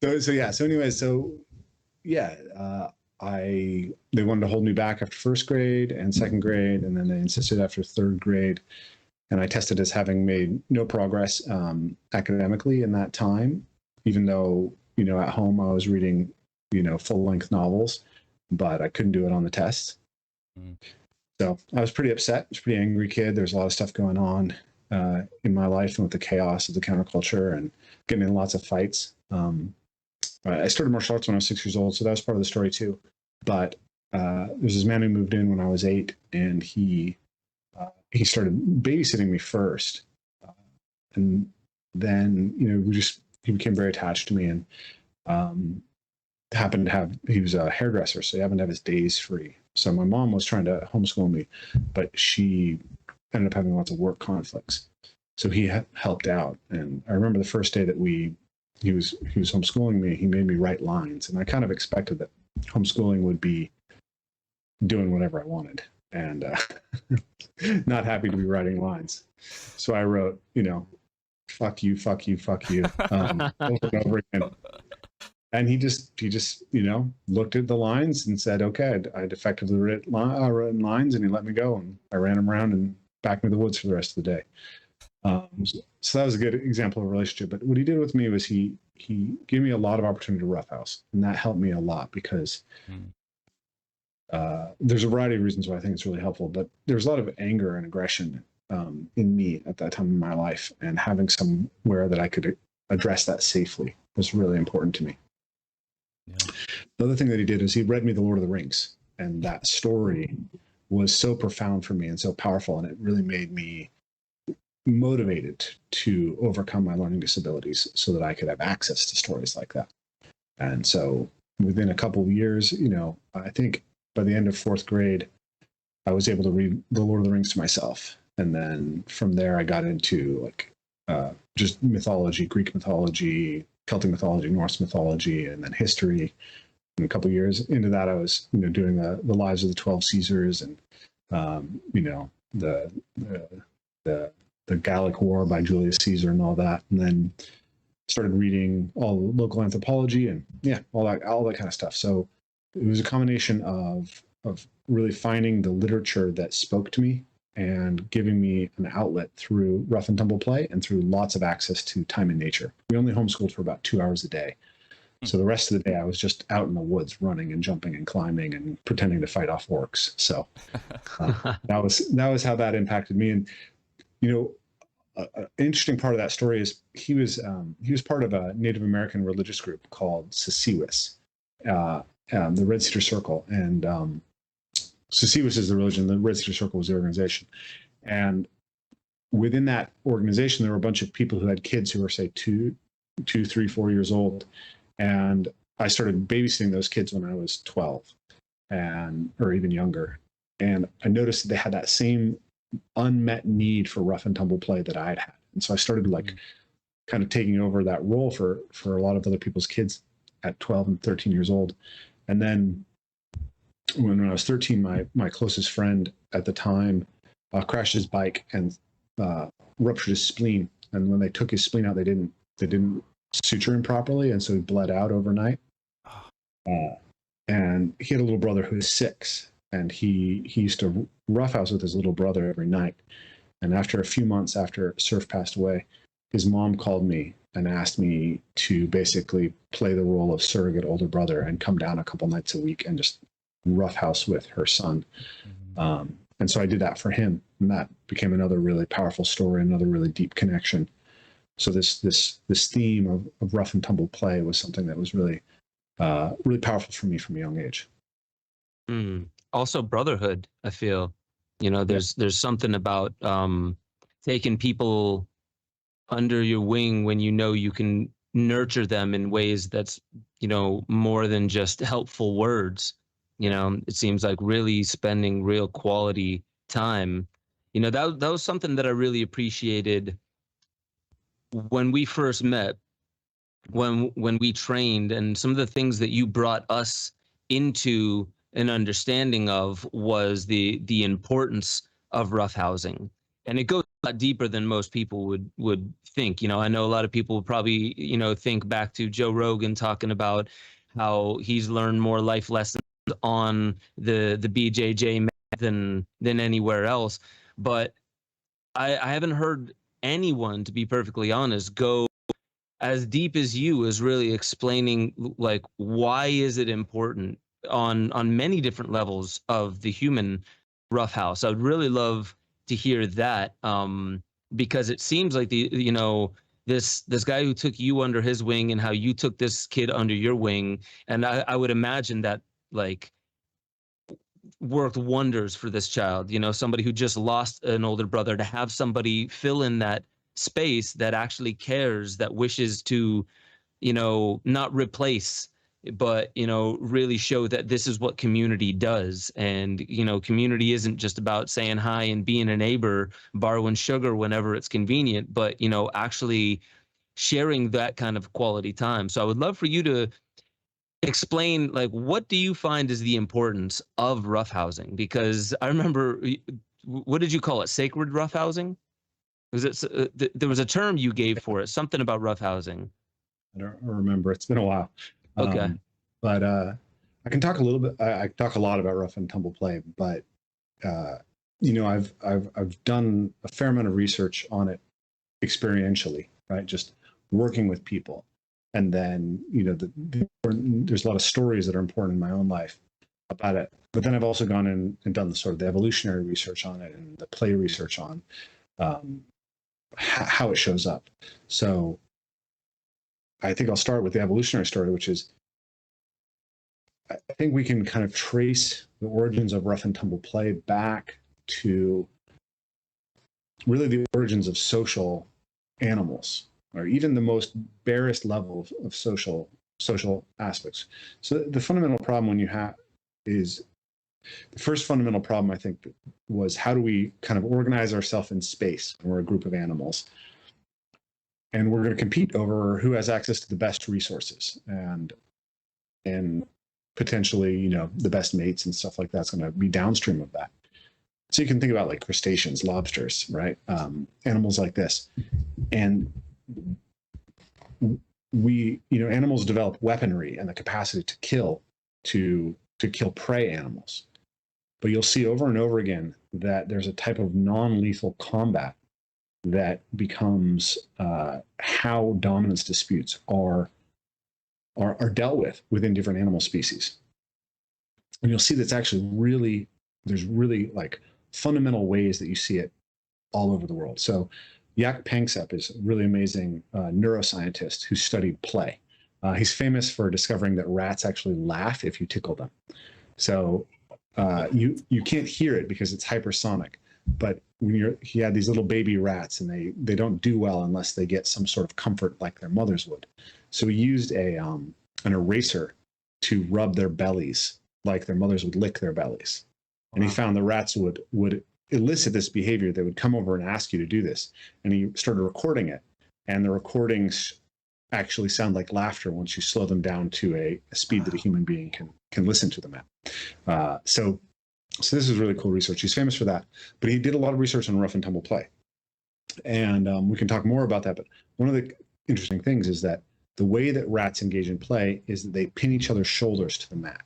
So anyway, they wanted to hold me back after first grade and second grade, and then they insisted after third grade. And I tested as having made no progress academically in that time, even though, at home I was reading, full-length novels, but I couldn't do it on the test. So I was pretty upset. I was a pretty angry kid. There's a lot of stuff going on in my life, and with the chaos of the counterculture and getting in lots of fights. I started martial arts when I was 6 years old, so that was part of the story too. But there's this man who moved in when I was 8, and he started babysitting me first, and then he became very attached to me, and he was a hairdresser, so he happened to have his days free. So my mom was trying to homeschool me, but she ended up having lots of work conflicts. So he helped out, and I remember the first day that he was homeschooling me. He made me write lines, and I kind of expected that homeschooling would be doing whatever I wanted, and not happy to be writing lines. So I wrote, fuck you, fuck you, fuck you, over and over again. And he just looked at the lines and said, okay, I'd effectively written lines, and he let me go, and I ran him around and back into the woods for the rest of the day. So that was a good example of a relationship. But what he did with me was he gave me a lot of opportunity to roughhouse, and that helped me a lot because there's a variety of reasons why I think it's really helpful. But there's a lot of anger and aggression in me at that time in my life, and having somewhere that I could address that safely was really important to me. Yeah. The other thing that he did is he read me The Lord of the Rings, and that story was so profound for me and so powerful, and it really made me motivated to overcome my learning disabilities so that I could have access to stories like that. And so within a couple of years, I think by the end of fourth grade, I was able to read The Lord of the Rings to myself. And then from there, I got into just mythology, Greek mythology, Celtic mythology, Norse mythology, and then history. And a couple of years into that, I was, doing the lives of the 12 Caesars and, the Gallic War by Julius Caesar and all that. And then started reading all the local anthropology and all that kind of stuff. So it was a combination of really finding the literature that spoke to me and giving me an outlet through rough and tumble play and through lots of access to time in nature. We only homeschooled for about 2 hours a day. So the rest of the day I was just out in the woods running and jumping and climbing and pretending to fight off orcs. So that was how that impacted me. And, an interesting part of that story is he was part of a Native American religious group called Sesiwis, the Red Cedar Circle. And Sesiwis is the religion, the Red Cedar Circle was the organization. And within that organization, there were a bunch of people who had kids who were, say, 2, 3, 4 years old. And I started babysitting those kids when I was 12 or even younger. And I noticed that they had that same unmet need for rough and tumble play that I had. And so I started kind of taking over that role for a lot of other people's kids at 12 and 13 years old. And then when I was 13, my closest friend at the time crashed his bike and ruptured his spleen. And when they took his spleen out, they didn't suture him properly, and so he bled out overnight. And he had a little brother who was 6, and he used to roughhouse with his little brother every night. And after a few months after Surf passed away, his mom called me and asked me to basically play the role of surrogate older brother and come down a couple nights a week and just roughhouse with her son. And so I did that for him, and that became another really powerful story, another really deep connection. So this theme of rough and tumble play was something that was really really powerful for me from a young age. Also brotherhood, I feel. There's something about taking people under your wing when you can nurture them in ways that's more than just helpful words. It seems like really spending real quality time. That was something that I really appreciated when we first met, when we trained, and some of the things that you brought us into an understanding of was the importance of roughhousing. And it goes lot deeper than most people would think. You know, I know a lot of people would probably, you know, think back to Joe Rogan talking about how he's learned more life lessons on the BJJ method than anywhere else. But I haven't heard anyone, to be perfectly honest, go as deep as you is really explaining like why is it important on many different levels of the human roughhouse. I would really love to hear that, because it seems like this guy who took you under his wing and how you took this kid under your wing, and I would imagine that like worked wonders for this child. You know, somebody who just lost an older brother, to have somebody fill in that space that actually cares, that wishes to, you know, not replace, but, you know, really show that this is what community does. And, you know, community isn't just about saying hi and being a neighbor, borrowing sugar whenever it's convenient, but, you know, actually sharing that kind of quality time. So I would love for you to explain, like, what do you find is the importance of roughhousing? Because I remember, what did you call it? Sacred roughhousing? Was it there was a term you gave for it, something about roughhousing? I don't remember. It's been a while. Okay. But I can talk a little bit. I talk a lot about rough and tumble play, but you know, I've done a fair amount of research on it experientially, right? Just working with people, and then, you know, there's a lot of stories that are important in my own life about it. But then I've also gone in and done the sort of the evolutionary research on it and the play research on how it shows up. So I think I'll start with the evolutionary story, which is, I think we can kind of trace the origins of rough and tumble play back to really the origins of social animals, or even the most barest level of social aspects. So the fundamental problem when you have is, the first fundamental problem, I think, was how do we kind of organize ourselves in space when we're a group of animals, and we're going to compete over who has access to the best resources and potentially, you know, the best mates and stuff like that's going to be downstream of that. So you can think about like crustaceans, lobsters, right? Animals like this. And we, you know, animals develop weaponry and the capacity to kill prey animals. But you'll see over and over again that there's a type of non-lethal combat that becomes how dominance disputes are dealt with within different animal species. And you'll see that's actually really, there's really like fundamental ways that you see it all over the world. So Jaak Panksepp is a really amazing neuroscientist who studied play. He's famous for discovering that rats actually laugh if you tickle them. So you can't hear it because it's hypersonic. But when he had these little baby rats, and they don't do well unless they get some sort of comfort like their mothers would. So he used an eraser to rub their bellies like their mothers would lick their bellies. And he found the rats would elicit this behavior. They would come over and ask you to do this. And he started recording it. And the recordings actually sound like laughter once you slow them down to a speed that a human being can listen to them at. So this is really cool research. He's famous for that. But he did a lot of research on rough and tumble play. And we can talk more about that. But one of the interesting things is that the way that rats engage in play is that they pin each other's shoulders to the mat,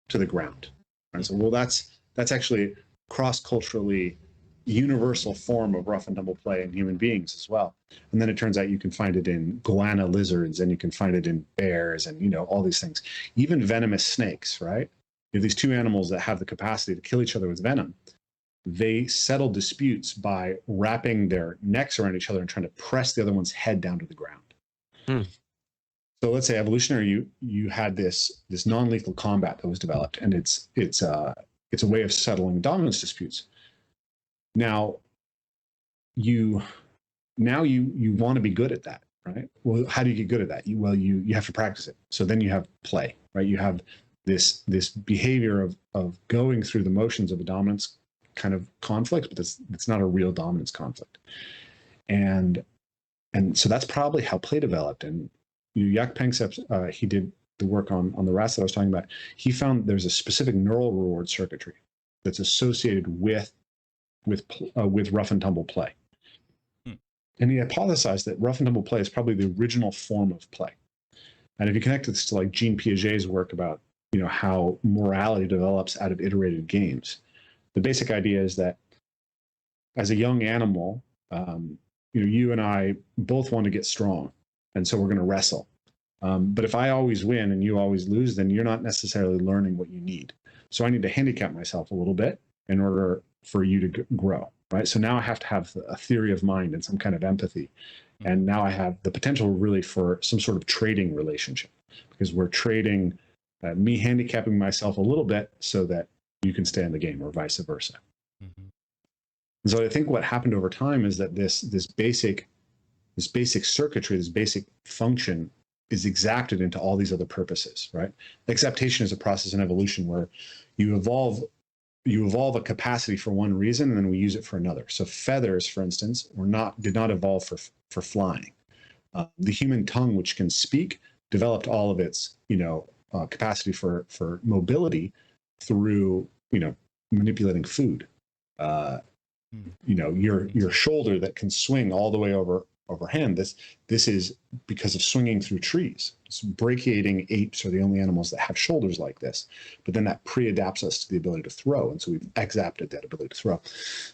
to the ground. And so, well, that's actually cross-culturally universal form of rough and tumble play in human beings as well. And then it turns out you can find it in goanna lizards, and you can find it in bears, and, you know, all these things. Even venomous snakes, right? You have these two animals that have the capacity to kill each other with venom. They settle disputes by wrapping their necks around each other and trying to press the other one's head down to the ground. So let's say evolutionary, you had this non-lethal combat that was developed, and it's a way of settling dominance disputes. Now you want to be good at that, right? Well, how do you get good at that? You have to practice it. So then you have play, right? You have this behavior of going through the motions of a dominance kind of conflict, but it's not a real dominance conflict. And so that's probably how play developed. And Jaak Panksepp, he did the work on the rats that I was talking about. He found there's a specific neural reward circuitry that's associated with rough and tumble play. And he hypothesized that rough and tumble play is probably the original form of play. And if you connect this to like Jean Piaget's work about, how morality develops out of iterated games, the basic idea is that as a young animal, you and I both want to get strong. And so we're going to wrestle. But if I always win and you always lose, then you're not necessarily learning what you need. So I need to handicap myself a little bit in order for you to grow, right? So now I have to have a theory of mind and some kind of empathy. And now I have the potential really for some sort of trading relationship, because we're trading me handicapping myself a little bit so that you can stay in the game, or vice versa. Mm-hmm. And so I think what happened over time is that this basic circuitry, this basic function is exacted into all these other purposes, right? Exaptation is a process in evolution where you evolve a capacity for one reason, and then we use it for another. So feathers, for instance, did not evolve for flying. The human tongue, which can speak, developed all of its capacity for mobility through manipulating food. Your shoulder that can swing all the way overhand. This is because of swinging through trees. So brachiating apes are the only animals that have shoulders like this, but then that pre-adapts us to the ability to throw, and so we've exapted that ability to throw.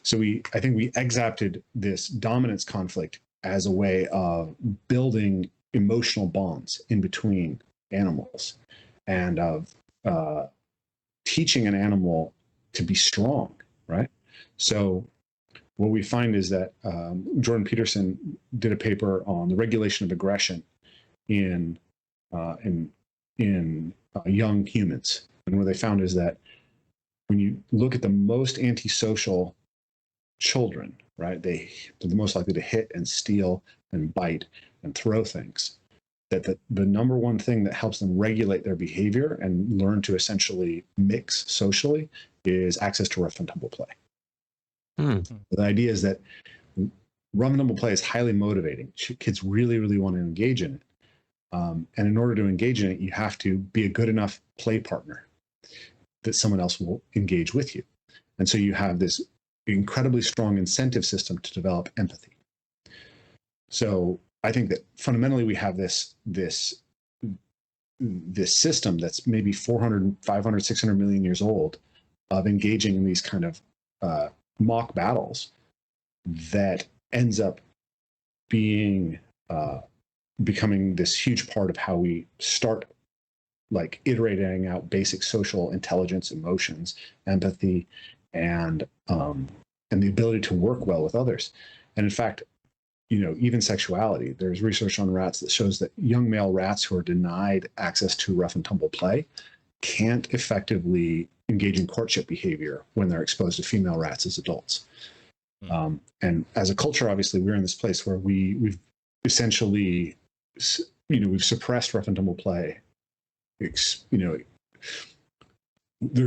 So I think we exapted this dominance conflict as a way of building emotional bonds in between animals, and of teaching an animal to be strong, right? So what we find is that Jordan Peterson did a paper on the regulation of aggression in young humans, and what they found is that when you look at the most antisocial children, right, they're the most likely to hit and steal and bite and throw things. That the number one thing that helps them regulate their behavior and learn to essentially mix socially is access to rough and tumble play. The idea is that rough and tumble play is highly motivating. Kids really, really want to engage in it. And in order to engage in it, you have to be a good enough play partner that someone else will engage with you. And so you have this incredibly strong incentive system to develop empathy. So I think that fundamentally we have this system that's maybe 400, 500, 600 million years old of engaging in these kind of mock battles that ends up being becoming this huge part of how we start like iterating out basic social intelligence, emotions, empathy, and the ability to work well with others. And in fact, even sexuality, there's research on rats that shows that young male rats who are denied access to rough and tumble play can't effectively engage in courtship behavior when they're exposed to female rats as adults. And as a culture, obviously, we're in this place where we've essentially, we've suppressed rough and tumble play. There's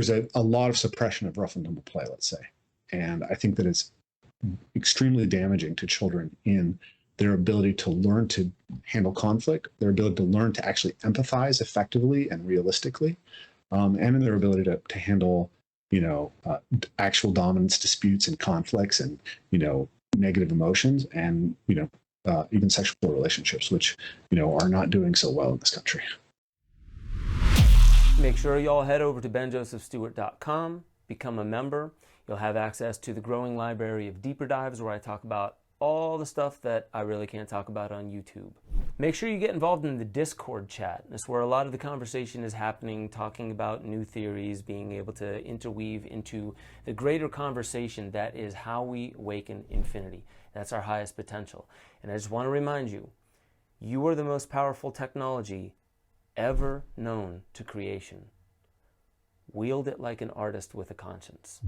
a lot of suppression of rough and tumble play, let's say. And I think that it's extremely damaging to children in their ability to learn to handle conflict, their ability to learn to actually empathize effectively and realistically, and in their ability to handle, actual dominance disputes and conflicts and, negative emotions and, even sexual relationships, which, are not doing so well in this country. Make sure y'all head over to benjosephstewart.com, become a member. You'll have access to the growing library of deeper dives where I talk about all the stuff that I really can't talk about on YouTube. Make sure you get involved in the Discord chat. That's where a lot of the conversation is happening, talking about new theories, being able to interweave into the greater conversation that is how we awaken infinity. That's our highest potential. And I just want to remind you, you are the most powerful technology ever known to creation. Wield it like an artist with a conscience.